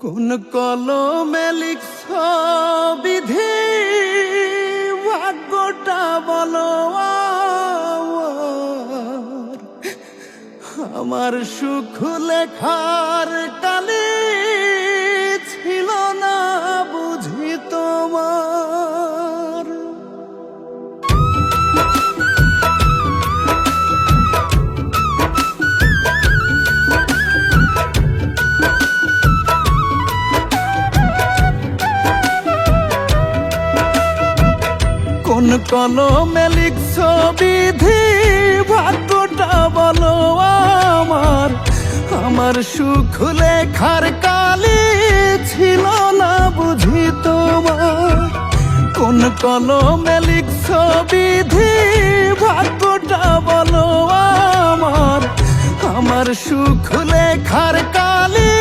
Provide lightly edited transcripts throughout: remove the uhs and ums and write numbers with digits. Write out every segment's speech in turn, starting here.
কোন কলমে লিখছ বিধি, ভাগ্যটা বলো আমার সুখ লেখার কালে ছিল না বুঝি তোমার। কোন কলমে লিখছ বিধি, ভাগ্যটা বলো আমার সুখ লেখার কালে ছিল না বুঝি তোমার। কোন কলমে লিখছ বিধি, ভাগ্যটা বলো আমার সুখ লেখার কালে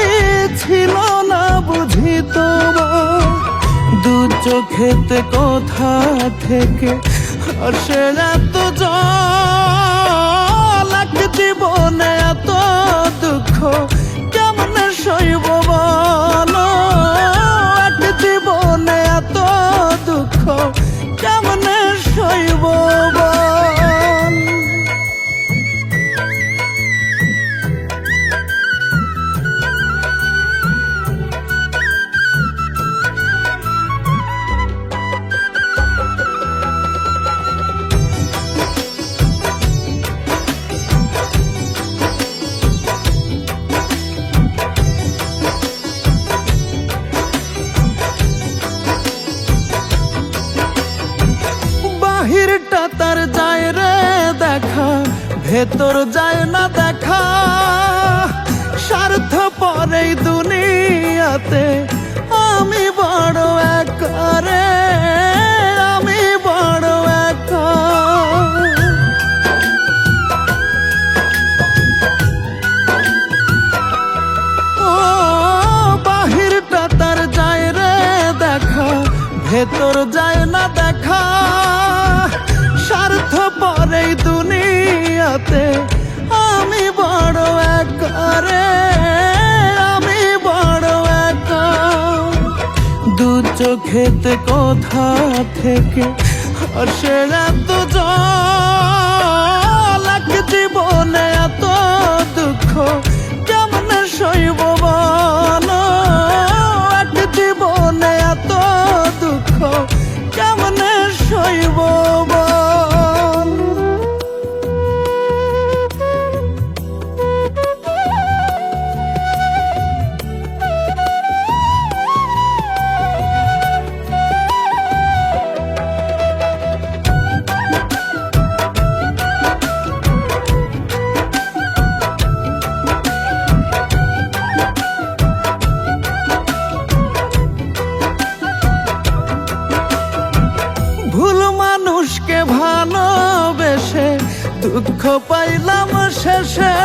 ছিল না বুঝি তোমার। দু চোখেতে কোথা থেকে আসে এত জল, এক জীবনে এত দুঃখ কেমনে সইব বলো, এক জীবনে এত দুঃখ কেমনে সইব বল। বাহিরটা তার যায় রে দেখা, ভেতর যায় না দেখা। স্বার্থ পরে দুনিয়াতে আমি বড় একা রে, আমি বড় একা। ও বাহিরটা তার যায় রে দেখা, ভেতর যায় না দেখা। স্বার্থ পরে দুনিয়াতে আমি বড় একা রে, আমি বড় একা। দু চোখেতে কোথা থেকে আসে এত জল, এক জীবনে এত দুঃখ কেমনে সইব বলো, এক জীবনে এত দুঃখ কেমনে সইব বল। ভুল মানুষকে ভালোবেসে দুঃখ পাইলাম শেষে।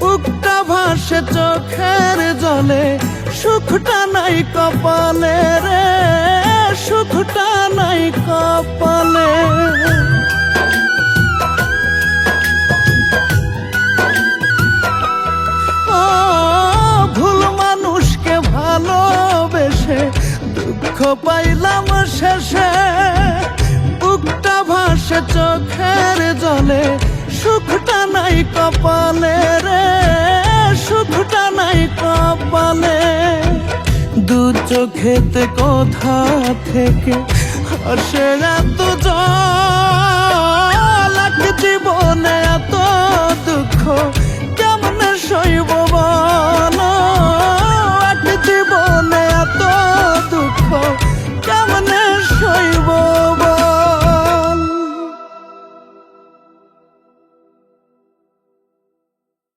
বুকটা ভাসে চোখের জলে, সুখটা নাই কপালে রে, সুখটা নাই কপালে। ও ভুল মানুষকে ভালোবেসে দুঃখ পাইলাম শেষে। বুকটা ভাসে চোখের জলে, সুখটা নাই কপালে রে, সুখটা নাই কপালে। দু চোখেতে কোথা থেকে আসে এত জল, এক জীবনে এত দুঃখ